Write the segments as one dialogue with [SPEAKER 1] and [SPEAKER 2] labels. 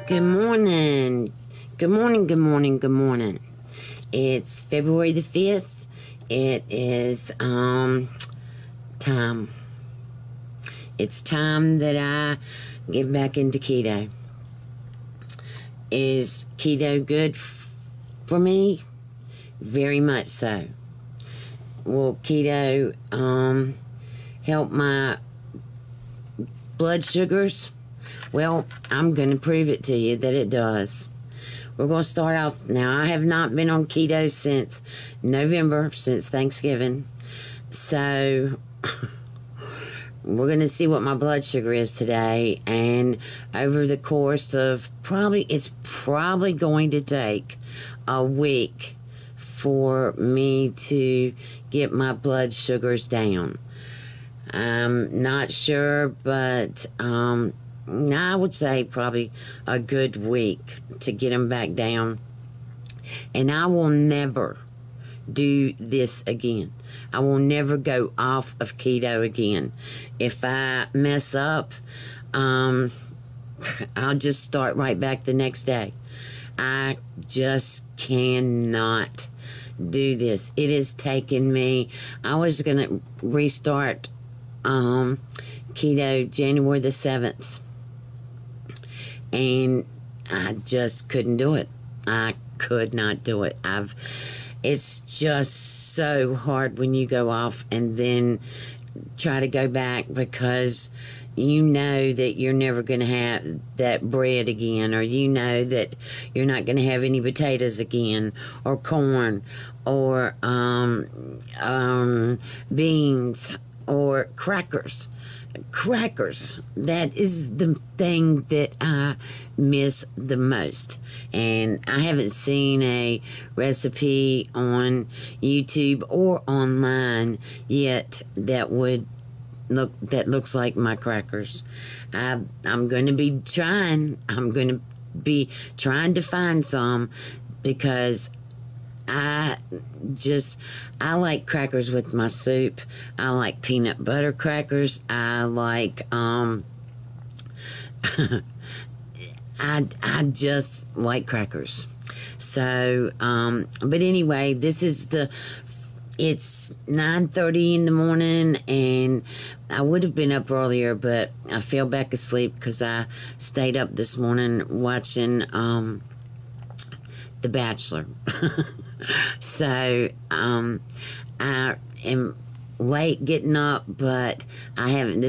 [SPEAKER 1] Good morning. Good morning, good morning, good morning. It's February the 5th. It is time. It's time that I get back into keto. Is keto good for me? Very much so. Will keto help my blood sugars? Well, I'm going to prove it to you that it does. We're going to start off. Now, I have not been on keto since November, since Thanksgiving. So, we're going to see what my blood sugar is today. And over the course of it's probably going to take a week for me to get my blood sugars down. I'm not sure, but I would say probably a good week to get them back down. And I will never do this again. I will never go off of keto again. If I mess up, I'll just start right back the next day. I just cannot do this. It has taken me, I was going to restart keto January the 7th. And I just couldn't do it. I could not do it. It's just so hard when you go off and then try to go back, because you know that you're never going to have that bread again, or you know that you're not going to have any potatoes again, or corn, or beans, or crackers. Crackers, that is the thing that I miss the most. And I haven't seen a recipe on YouTube or online yet that looks like my crackers. I'm going to be trying. I'm going to be trying to find some, because I like crackers with my soup. I like peanut butter crackers. I like, I just like crackers. So, but anyway, it's 9:30 in the morning, and I would have been up earlier, but I fell back asleep because I stayed up this morning watching, The Bachelor. So, I am late getting up, but I haven't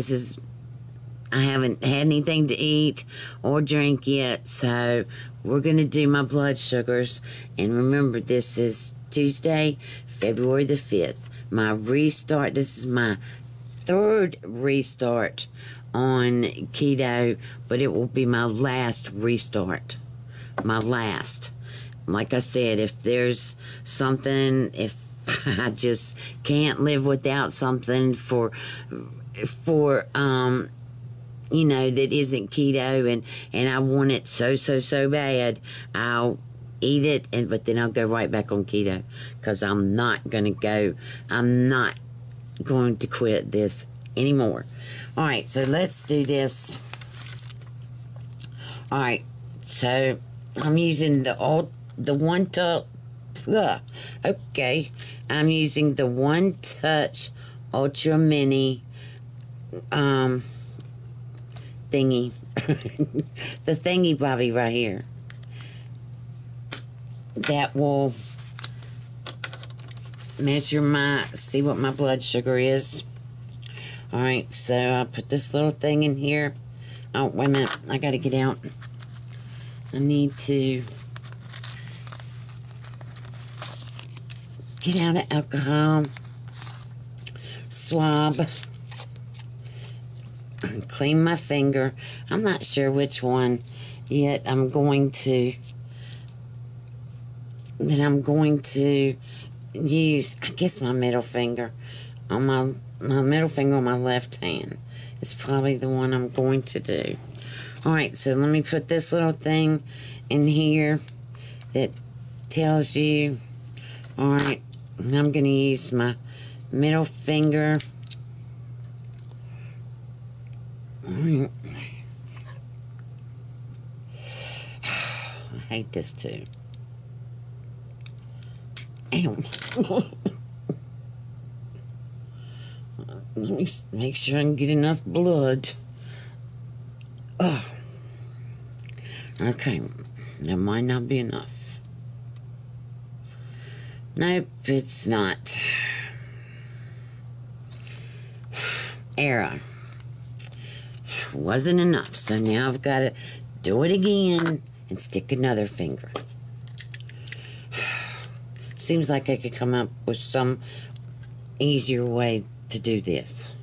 [SPEAKER 1] had anything to eat or drink yet, so we're going to do my blood sugars. And remember, this is Tuesday, February the 5th. My restart, this is my third restart on keto, but it will be my last restart. My last. Like I said, if there's something, if I just can't live without something for that isn't keto, and I want it so bad, I'll eat it, but then I'll go right back on keto, because I'm not going to quit this anymore. All right, so let's do this. All right, so I'm using the One Touch. Okay, I'm using the One Touch Ultra Mini thingy. The thingy bobby right here. That will measure see what my blood sugar is. Alright, so I'll put this little thing in here. Oh, wait a minute. I gotta get out. I need to get out of alcohol swab and clean my finger. I'm not sure which one yet I'm going to use. I guess my middle finger on my middle finger on my left hand is probably the one I'm going to do. Alright, so let me put this little thing in here that tells you. Alright, and I'm going to use my middle finger. Alright. hate this too. Ow. Let me make sure I can get enough blood. Oh. Okay. That might not be enough. Nope, it's not. Error. Wasn't enough, so now I've got to do it again and stick another finger. Seems like I could come up with some easier way to do this.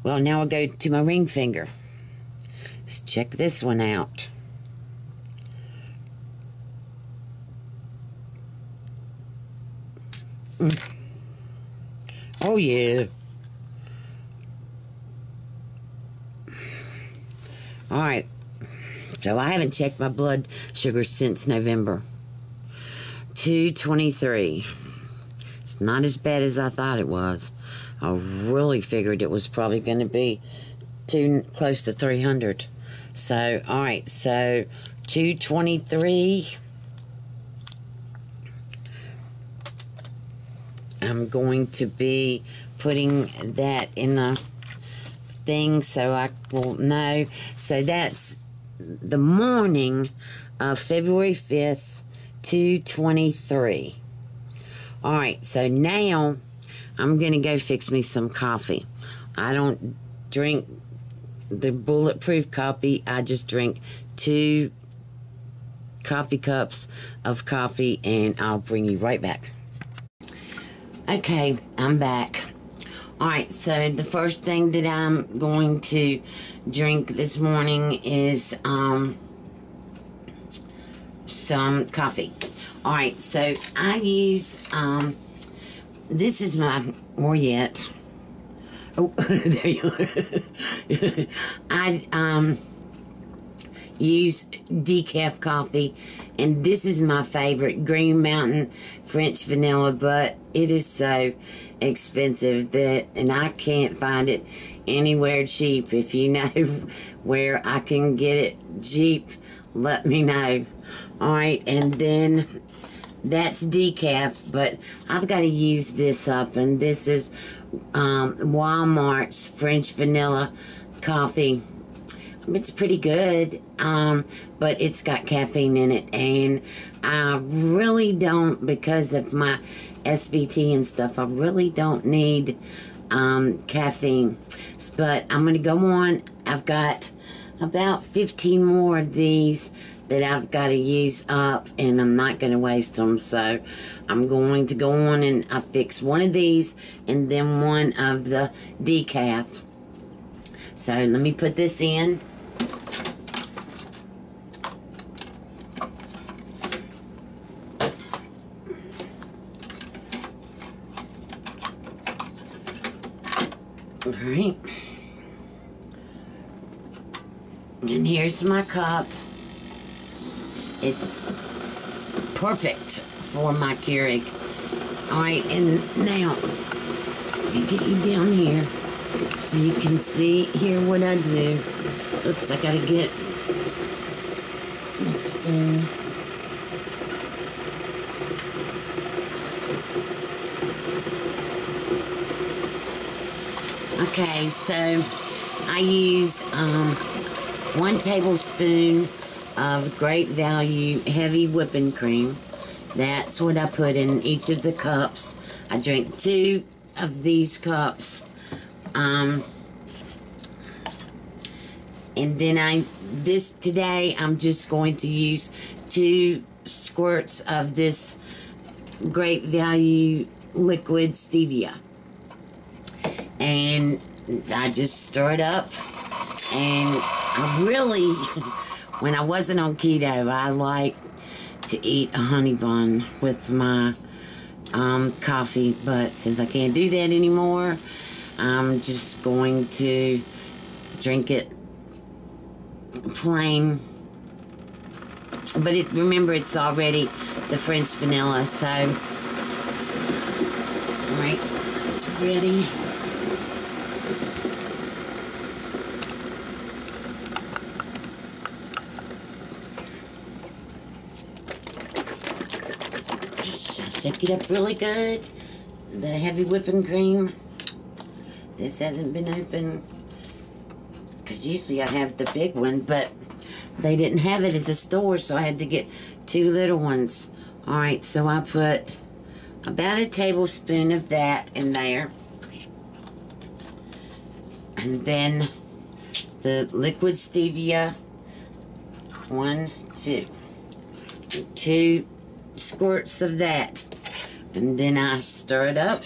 [SPEAKER 1] Well, now I'll go to my ring finger. Let's check this one out. Oh, yeah. Alright. So I haven't checked my blood sugar since November. 223. It's not as bad as I thought it was. I really figured it was probably going to be close to 300. So, alright, so 223. I'm going to be putting that in a thing so I will know. So that's the morning of February 5th, 223. Alright, so now I'm going to go fix me some coffee. I don't drink the bulletproof coffee. I just drink 2 coffee cups of coffee, and I'll bring you right back. Okay, I'm back. Alright, so the first thing that I'm going to drink this morning is some coffee. Alright, so I use this is my Moriette. Oh, there you are. I use decaf coffee, and this is my favorite, Green Mountain French Vanilla, but it is so expensive and I can't find it anywhere cheap. If you know where I can get it cheap, let me know. Alright, and then that's decaf, but I've got to use this up, and this is Walmart's French Vanilla coffee. It's pretty good, but it's got caffeine in it, and I really don't, because of my SVT and stuff, I really don't need caffeine. But I'm going to go on. I've got about 15 more of these that I've got to use up, and I'm not going to waste them. So I'm going to go on and I fix one of these and then one of the decaf. So let me put this in. Alright. And here's my cup. It's perfect for my Keurig. Alright, and now, let me get you down here so you can see here what I do. Oops, I gotta get my spoon. Okay, so I use 1 tablespoon of Great Value heavy whipping cream. That's what I put in each of the cups. I drink 2 of these cups. And then today I'm just going to use 2 squirts of this Great Value liquid stevia. And I just stir it up. And I really, when I wasn't on keto, I like to eat a honey bun with my coffee. But since I can't do that anymore, I'm just going to drink it plain. But remember, it's already the French vanilla, so. Alright, ready. Just shake it up really good. The heavy whipping cream. This hasn't been opened because usually I have the big one, but they didn't have it at the store, so I had to get 2 little ones. Alright, so I put about a tablespoon of that in there. And then the liquid stevia, 2 squirts of that. And then I stir it up.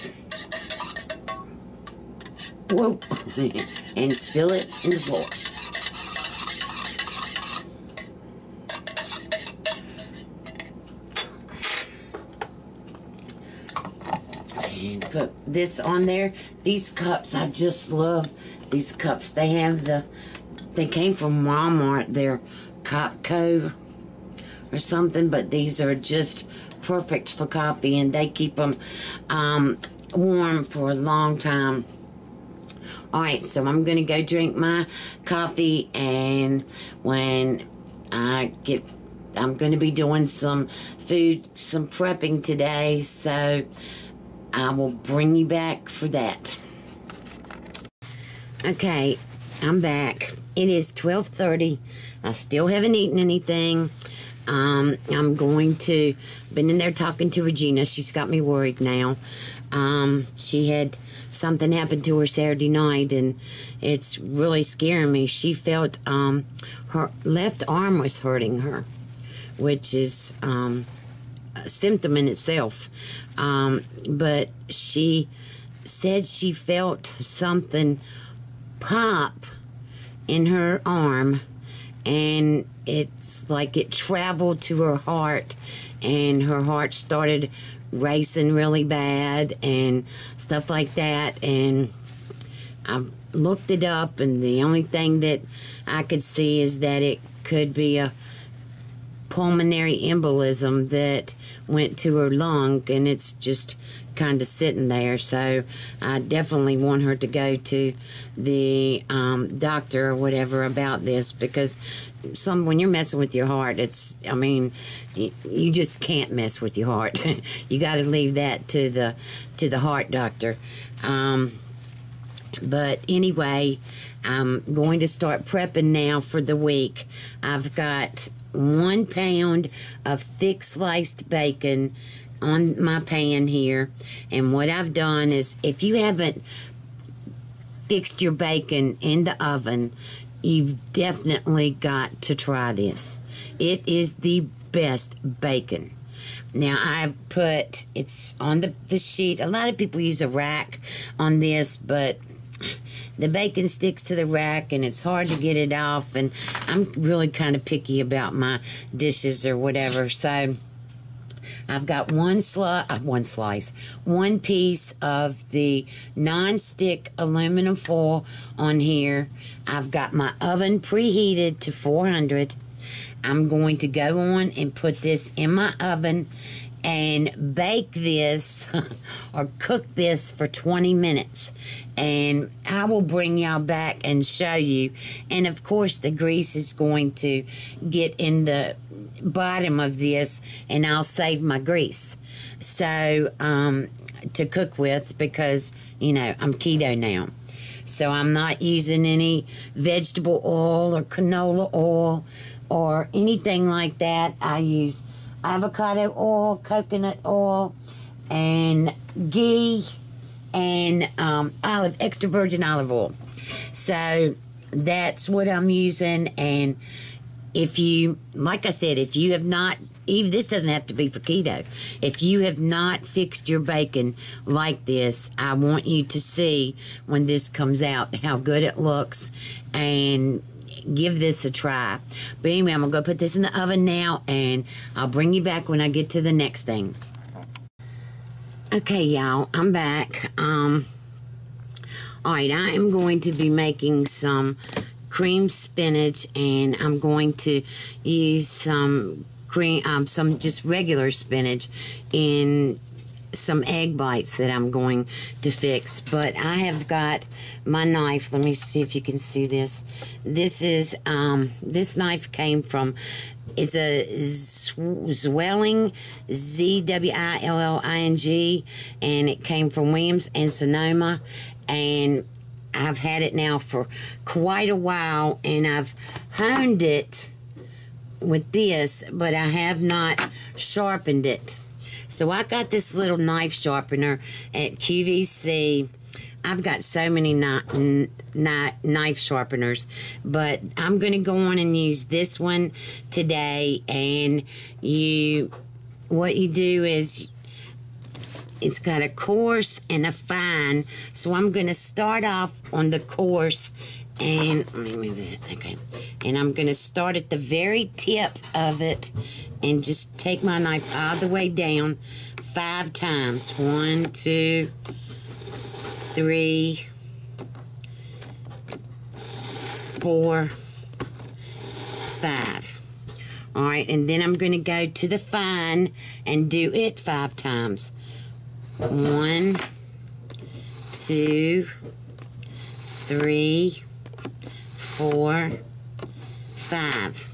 [SPEAKER 1] Whoa. And spill it in the bowl. And put this on there. These cups, I just love these cups. They came from Walmart. They're Copco or something, but these are just perfect for coffee, and they keep them warm for a long time. Alright, so I'm going to go drink my coffee, and when I get, I'm going to be doing some prepping today, so I will bring you back for that. Okay, I'm back. It is 12:30. I still haven't eaten anything. I'm going to, been in there talking to Regina. She's got me worried now. She had something happen to her Saturday night, and it's really scaring me. She felt her left arm was hurting her, which is a symptom in itself. But she said she felt something pop in her arm, and it's like it traveled to her heart, and her heart started racing really bad and stuff like that. And I looked it up, and the only thing that I could see is that it could be a pulmonary embolism that went to her lung, and it's just kind of sitting there. So I definitely want her to go to the doctor or whatever about this, because when you're messing with your heart, it's, I mean, you just can't mess with your heart. You got to leave that to the heart doctor. But anyway, I'm going to start prepping now for the week. I've got 1 pound of thick sliced bacon on my pan here, and what I've done is, if you haven't fixed your bacon in the oven, you've definitely got to try this. It is the best bacon. Now I put, it's on the sheet. A lot of people use a rack on this, but the bacon sticks to the rack and it's hard to get it off, and I'm really kind of picky about my dishes or whatever. So I've got one piece of the non-stick aluminum foil on here. I've got my oven preheated to 400. I'm going to go on and put this in my oven and bake this or cook this for 20 minutes. And I will bring y'all back and show you. And of course the grease is going to get in the bottom of this, and I'll save my grease so to cook with, because you know I'm keto now, so I'm not using any vegetable oil or canola oil or anything like that. I use avocado oil, coconut oil, and ghee, and extra virgin olive oil. So that's what I'm using. And if you, like I said, if you have not, even this doesn't have to be for keto, if you have not fixed your bacon like this, I want you to see when this comes out how good it looks, and give this a try. But anyway, I'm gonna go put this in the oven now, and I'll bring you back when I get to the next thing. Okay, y'all, I'm back. Alright, I am going to be making some cream spinach, and I'm going to use some just regular spinach in some egg bites that I'm going to fix. But I have got my knife. Let me see if you can see this. This is, this knife came from, it's a Zwilling, Zwilling, and it came from Williams and Sonoma, and I've had it now for quite a while, and I've honed it with this, but I have not sharpened it. So I got this little knife sharpener at QVC. I've got so many knife sharpeners, but I'm going to go on and use this one today. And what you do is, it's got a coarse and a fine. So I'm going to start off on the coarse, and let me move that. Okay, and I'm going to start at the very tip of it, and just take my knife all the way down 5 times. 1, 2, 3, 4, 5. All right, and then I'm going to go to the fine and do it 5 times. 1, 2, 3, 4, 5.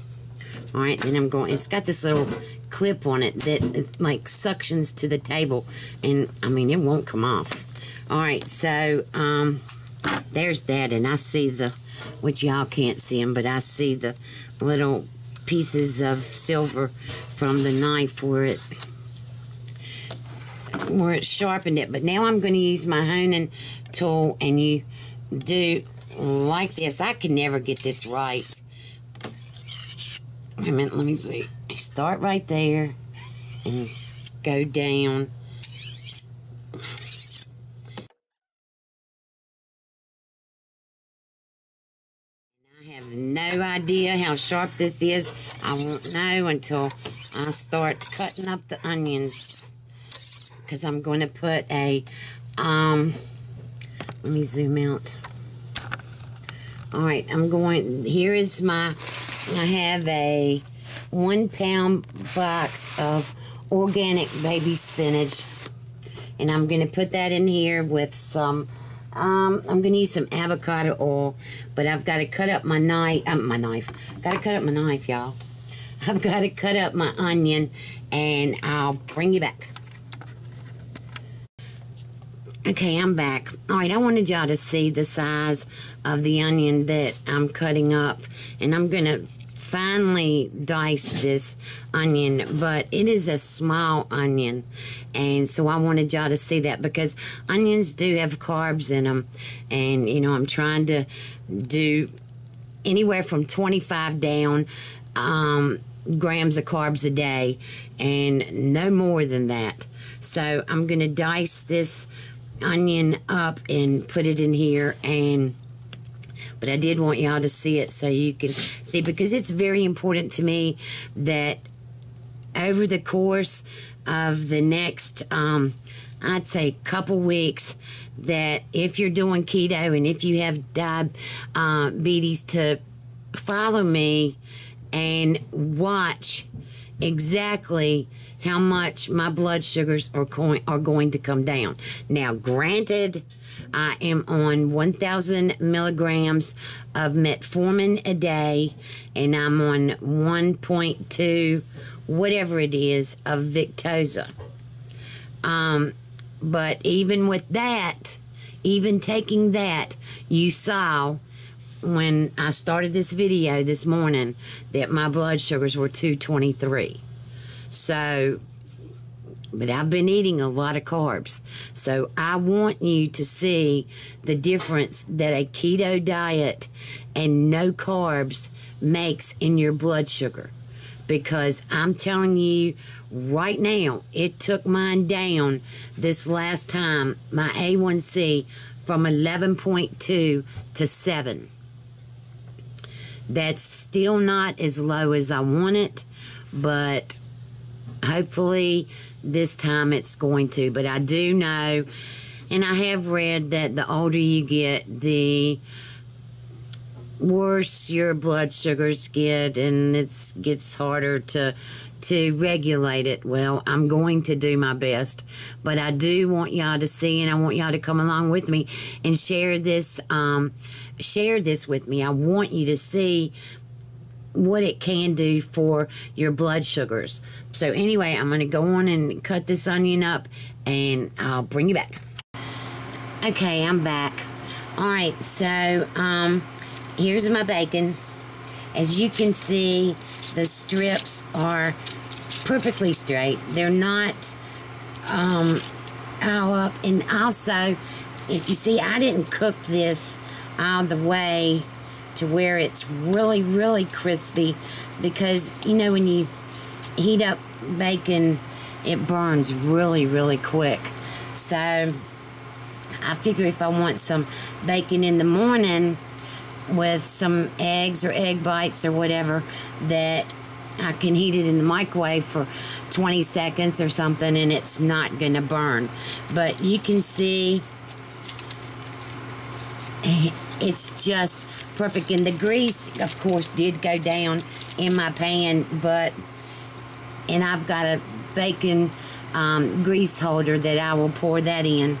[SPEAKER 1] All right, then I'm going, it's got this little clip on it that like suctions to the table, and I mean, it won't come off. All right, so there's that, and I see which y'all can't see them, but I see the little pieces of silver from the knife where it sharpened it. But now I'm going to use my honing tool, and you do like this. I can never get this right. Wait a minute, let me see. I start right there and go down. I have no idea how sharp this is. I won't know until I start cutting up the onions, because I'm going to put a, let me zoom out. All right, here is I have a 1-pound box of organic baby spinach, and I'm going to put that in here with some, I'm going to use some avocado oil, but I've got to cut up my knife, got to cut up my knife, y'all. I've got to cut up my onion, and I'll bring you back. Okay, I'm back. All right, I wanted y'all to see the size of the onion that I'm cutting up, and I'm going to finely dice this onion, but it is a small onion, and so I wanted y'all to see that, because onions do have carbs in them, and you know, I'm trying to do anywhere from 25 down grams of carbs a day, and no more than that. So I'm going to dice this onion up and put it in here, but I did want y'all to see it so you can see, because it's very important to me that over the course of the next, I'd say couple weeks, that if you're doing keto and if you have diabetes, to follow me and watch exactly how much my blood sugars are going to come down. Now, granted, I am on 1,000 milligrams of metformin a day, and I'm on 1.2, whatever it is, of Victoza. But even with that, even taking that, you saw when I started this video this morning that my blood sugars were 223. So, but I've been eating a lot of carbs. So I want you to see the difference that a keto diet and no carbs makes in your blood sugar. Because I'm telling you right now, it took mine down this last time, my A1C, from 11.2 to 7. That's still not as low as I want it, but hopefully this time it's going to. But I do know, and I have read, that the older you get, the worse your blood sugars get, and it gets harder to to regulate it. Well, I'm going to do my best, but I do want y'all to see, and I want y'all to come along with me and share this with me. I want you to see what it can do for your blood sugars. So anyway, I'm going to go on and cut this onion up, and I'll bring you back. Okay, I'm back. All right, so here's my bacon. As you can see, the strips are perfectly straight. They're not all up. And also, if you see, I didn't cook this all the way to where it's really, really crispy, because, you know, when you heat up bacon, it burns really, really quick. So I figure if I want some bacon in the morning with some eggs or egg bites or whatever, that I can heat it in the microwave for 20 seconds or something, and it's not gonna burn. But you can see it's just perfect. And the grease, of course, did go down in my pan, and I've got a bacon grease holder that I will pour that in.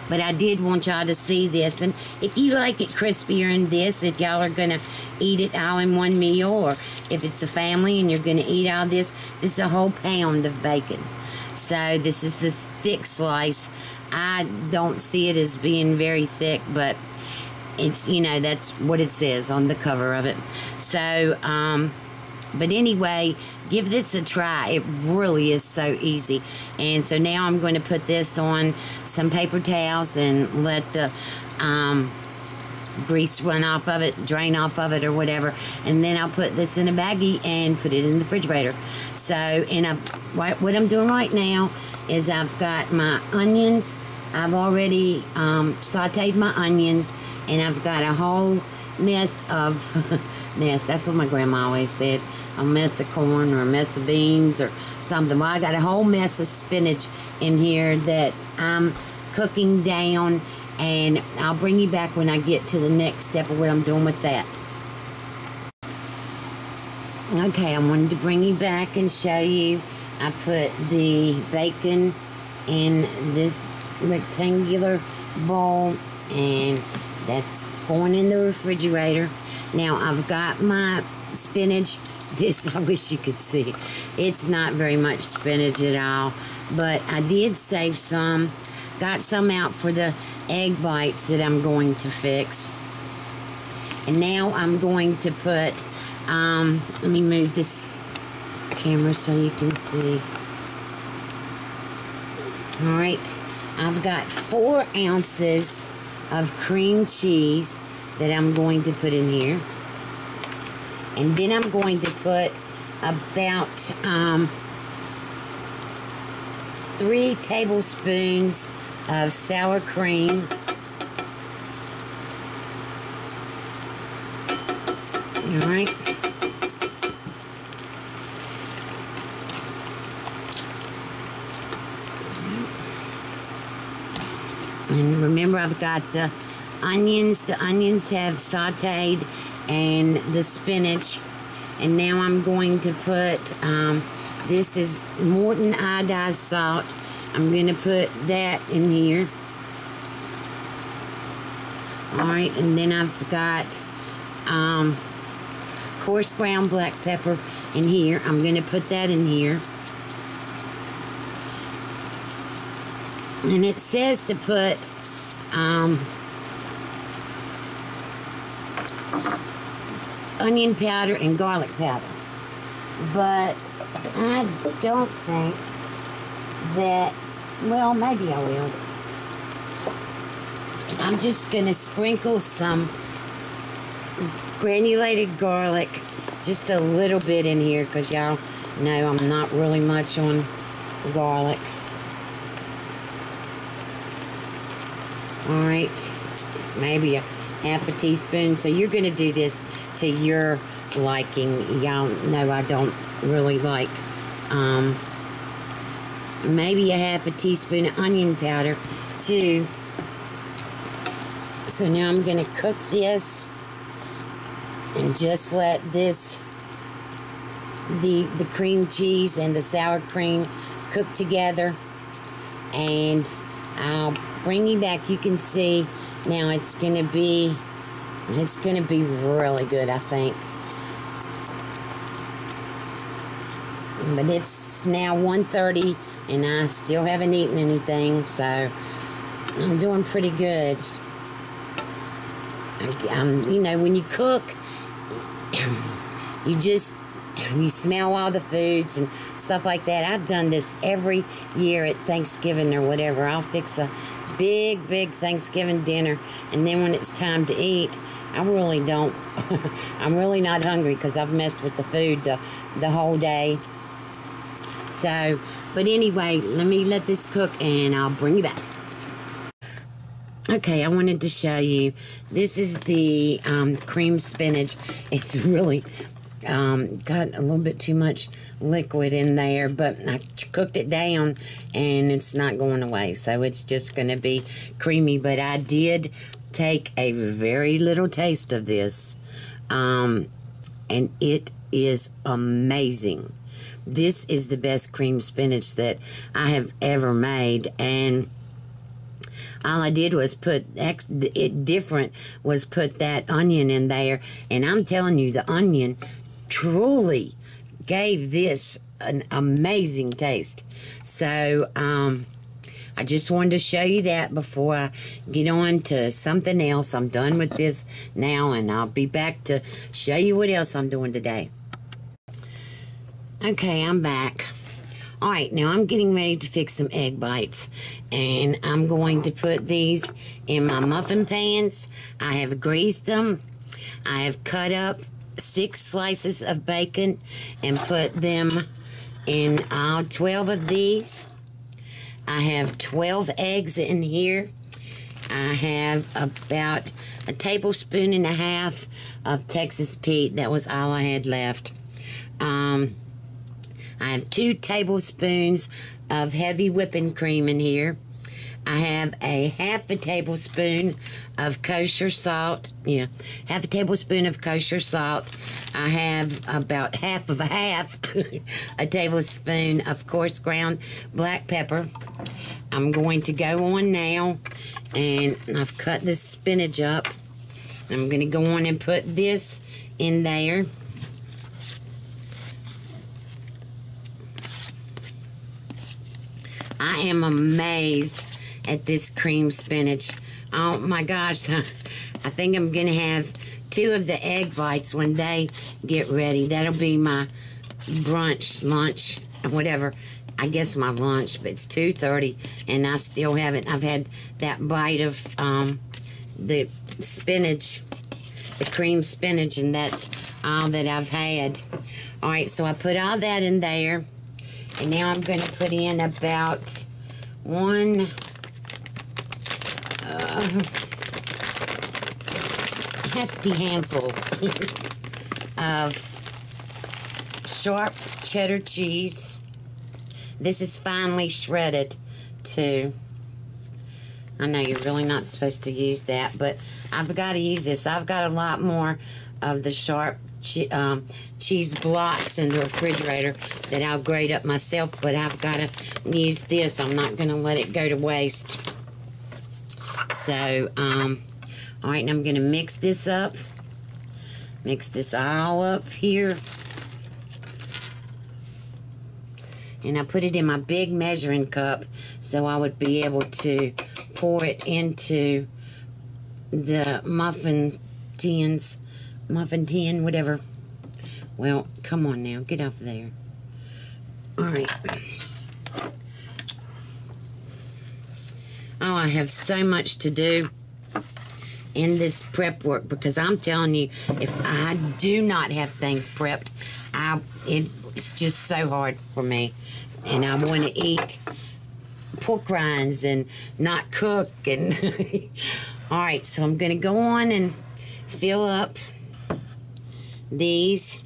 [SPEAKER 1] But I did want y'all to see this. And if you like it crispier in this, if y'all are going to eat it all in one meal, or if it's a family and you're going to eat all this is a whole pound of bacon. So this is this thick slice. I don't see it as being very thick, but it's, you know, that's what it says on the cover of it. So, but anyway, give this a try. It really is so easy. And so now I'm going to put this on some paper towels and let the grease run off of it, drain off of it or whatever. And then I'll put this in a baggie and put it in the refrigerator. So, and what I'm doing right now is I've got my onions. I've already sauteed my onions, and I've got a whole mess of, that's what my grandma always said, a mess of corn or a mess of beans or something. Well, I got a whole mess of spinach in here that I'm cooking down, and I'll bring you back when I get to the next step of what I'm doing with that. Okay, I wanted to bring you back and show you. I put the bacon in this rectangular bowl, and that's going in the refrigerator. Now I've got my spinach. This, I wish you could see. It's not very much spinach at all, but I did save some. Got some out for the egg bites that I'm going to fix. And now I'm going to put, let me move this camera so you can see. All right, I've got 4 ounces of cream cheese that I'm going to put in here. And then I'm going to put about 3 tablespoons of sour cream. All right. And remember, I've got the onions. The onions have sauteed, and the spinach. And now I'm going to put, this is Morton iodized salt. I'm going to put that in here. Alright, and then I've got coarse ground black pepper in here. I'm going to put that in here. And it says to put onion powder and garlic powder, but I don't think that, well, maybe I will. I'm just gonna sprinkle some granulated garlic, just a little bit in here, because y'all know I'm not really much on garlic. Alright, maybe a half a teaspoon. So you're gonna do this to your liking. Y'all know I don't really like maybe a half a teaspoon of onion powder too. So now I'm gonna cook this and just let this the cream cheese and the sour cream cooked together, and I'll bring you back. You can see now it's gonna be really good, I think. But it's now 1:30 and I still haven't eaten anything, so I'm doing pretty good. You know, when you cook, you smell all the foods and stuff like that. I've done this every year at Thanksgiving or whatever. I'll fix a big Thanksgiving dinner, and then when it's time to eat, I really don't. I'm really not hungry because I've messed with the food the whole day. So, but anyway, let this cook and I'll bring you back. Okay, I wanted to show you. This is the cream spinach. It's really got a little bit too much liquid in there, but I cooked it down and it's not going away, so it's just going to be creamy. But I did take a very little taste of this, and it is amazing. This is the best cream spinach that I have ever made, and all I did was put that onion in there, and I'm telling you, the onion truly gave this an amazing taste. So I just wanted to show you that before I get on to something else. I'm done with this now, and I'll be back to show you what else I'm doing today. Okay, I'm back. All right, now I'm getting ready to fix some egg bites, and I'm going to put these in my muffin pans. I have greased them. I have cut up 6 slices of bacon and put them in all 12 of these. I have 12 eggs in here. I have about a tablespoon and a half of Texas Pete. That was all I had left. I have 2 tablespoons of heavy whipping cream in here. I have a half a tablespoon of kosher salt. Yeah, half a tablespoon of kosher salt. I have about half a tablespoon of coarse ground black pepper. I'm going to go on now, and I've cut this spinach up. I'm going to go on and put this in there. I am amazed at this cream spinach. Oh my gosh, I think I'm going to have 2 of the egg bites when they get ready. That'll be my brunch, lunch, whatever. I guess my lunch, but it's 2:30 and I still haven't. I've had that bite of the spinach, the cream spinach, and that's all that I've had. All right, so I put all that in there. And now I'm going to put in about 1 hefty handful of sharp cheddar cheese. This is finely shredded too. I know you're really not supposed to use that, but I've got to use this. I've got a lot more of the sharp cheese blocks in the refrigerator that I'll grate up myself, but I've got to use this. I'm not going to let it go to waste. So, all right, and I'm going to mix this up. Mix this all up here. And I put it in my big measuring cup so I would be able to pour it into the muffin tin, whatever. Well, come on now, get off there. All right. Oh, I have so much to do in this prep work, because I'm telling you, if I do not have things prepped, it's just so hard for me. And I want to eat pork rinds and not cook. And all right, so I'm going to go on and fill up these.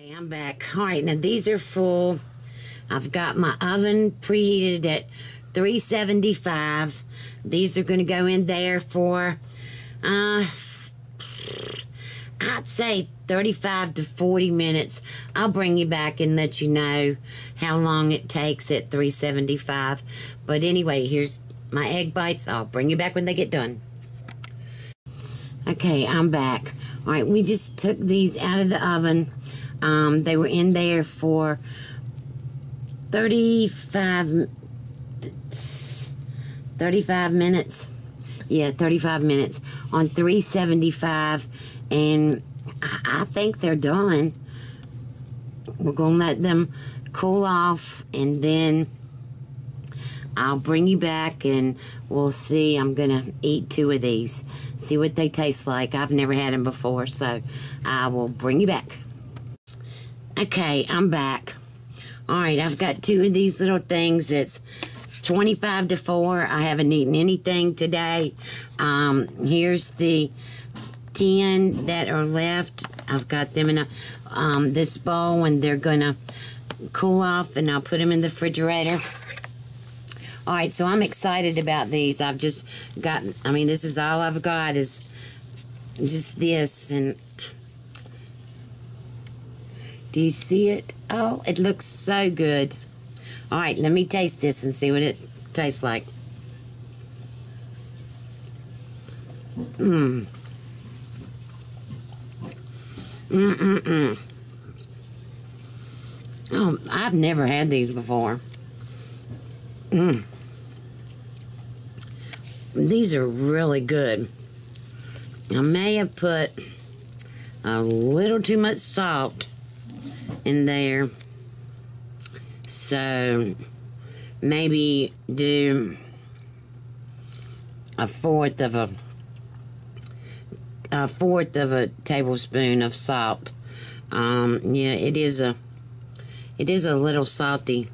[SPEAKER 1] Okay, I'm back. All right, now these are full. I've got my oven preheated at 375. These are going to go in there for, I'd say 35 to 40 minutes. I'll bring you back and let you know how long it takes at 375. But anyway, here's my egg bites. I'll bring you back when they get done. Okay, I'm back. All right, we just took these out of the oven. They were in there for 35 minutes. Yeah, 35 minutes on 375, and I think they're done. We're going to let them cool off, and then I'll bring you back and we'll see. I'm going to eat 2 of these, see what they taste like. I've never had them before, so I will bring you back. Okay, I'm back. All right, I've got 2 of these little things. It's 25 to 4. I haven't eaten anything today. Here's the 10 that are left. I've got them in this bowl, and they're gonna cool off, and I'll put them in the refrigerator. All right, so I'm excited about these. I've just got, I mean, this is all I've got is just this, and do you see it? Oh, it looks so good. All right, let me taste this and see what it tastes like. Oh, I've never had these before. These are really good. I may have put a little too much salt in there, so maybe do a fourth of a tablespoon of salt. Yeah, it is a little salty.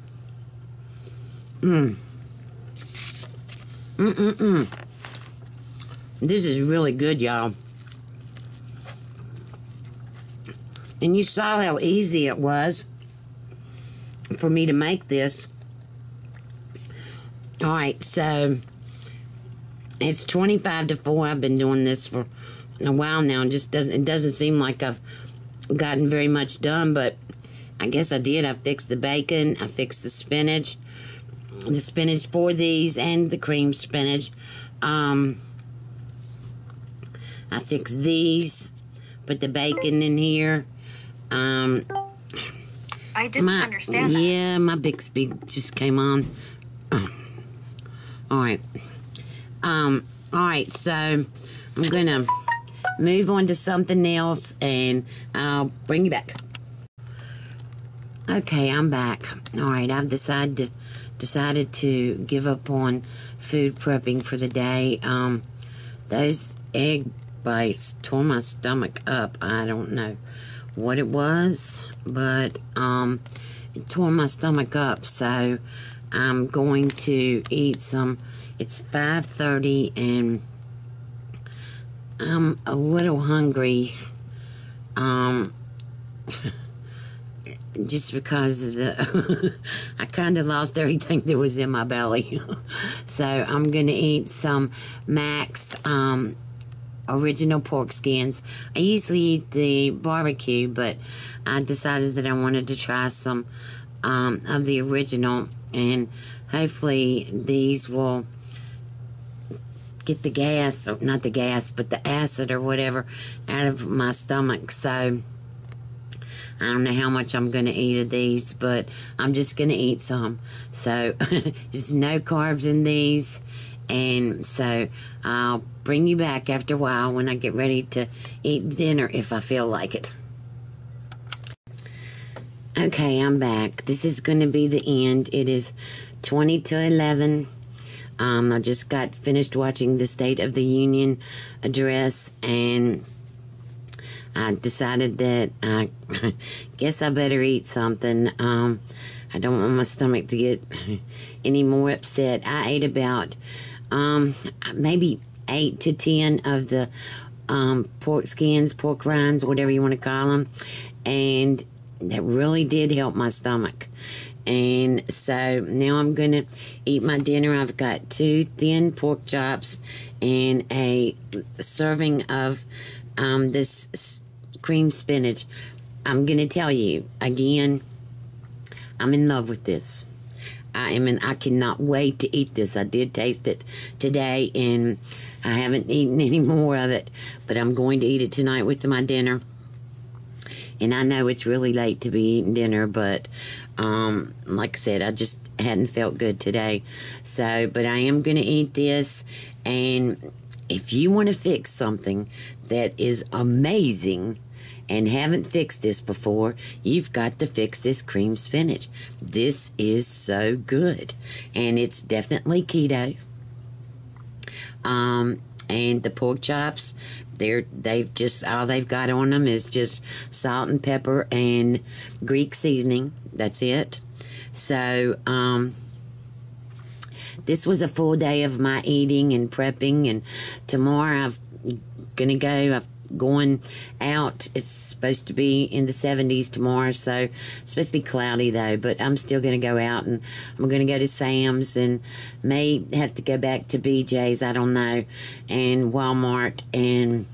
[SPEAKER 1] This is really good, y'all. And you saw how easy it was for me to make this. All right, so it's 25 to 4. I've been doing this for a while now, and it doesn't seem like I've gotten very much done, but I guess I did. I fixed the bacon, I fixed the spinach for these, and the cream spinach. I fixed these, put the bacon in here.
[SPEAKER 2] I didn't understand that.
[SPEAKER 1] Yeah, my Bixby just came on. All right. All right, so I'm gonna move on to something else, and I'll bring you back. Okay, I'm back. All right, I've decided to give up on food prepping for the day. Those egg bites tore my stomach up. I don't know what it was, but it tore my stomach up, so I'm going to eat some. It's 5:30, and I'm a little hungry, just because of the I kind of lost everything that was in my belly. So I'm gonna eat some Max original pork skins. I usually eat the barbecue, but I decided that I wanted to try some of the original, and hopefully these will get the gas, or not the gas, but the acid or whatever out of my stomach. So I don't know how much I'm going to eat of these, but I'm just going to eat some. So there's no carbs in these, and so I'll bring you back after a while when I get ready to eat dinner, if I feel like it. Okay, I'm back. This is going to be the end. It is 20 to 11. I just got finished watching the State of the Union address, and I decided that I guess I better eat something. I don't want my stomach to get any more upset. I ate about maybe 8 to 10 of the pork skins, pork rinds, whatever you want to call them, and that really did help my stomach. And so now I'm going to eat my dinner. I've got 2 thin pork chops and a serving of this cream spinach. I'm going to tell you, again, I'm in love with this. I cannot wait to eat this. I did taste it today, and I haven't eaten any more of it, but I'm going to eat it tonight with my dinner. And I know it's really late to be eating dinner, but like I said, I just hadn't felt good today. So, but I am going to eat this, and if you want to fix something that is amazing and haven't fixed this before, you've got to fix this cream spinach. This is so good, and it's definitely keto. And the pork chops, they've just, all they've got on them is just salt and pepper and Greek seasoning. That's it. So, this was a full day of my eating and prepping, and tomorrow I'm going out. It's supposed to be in the 70s tomorrow, so it's supposed to be cloudy though, but I'm still going to go out, and I'm going to go to Sam's and may have to go back to BJ's, I don't know, and Walmart. And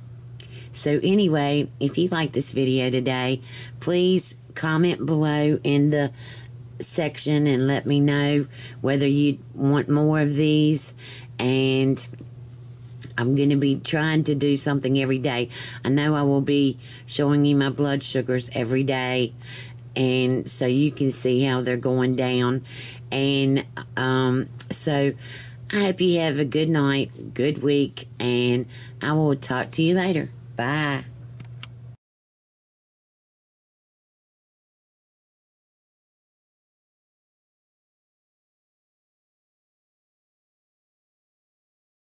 [SPEAKER 1] so anyway, if you like this video today, please comment below in the section and let me know whether you want more of these. And I'm going to be trying to do something every day. I know I will be showing you my blood sugars every day, and so you can see how they're going down. And so I hope you have a good night, good week, and I will talk to you later. Bye.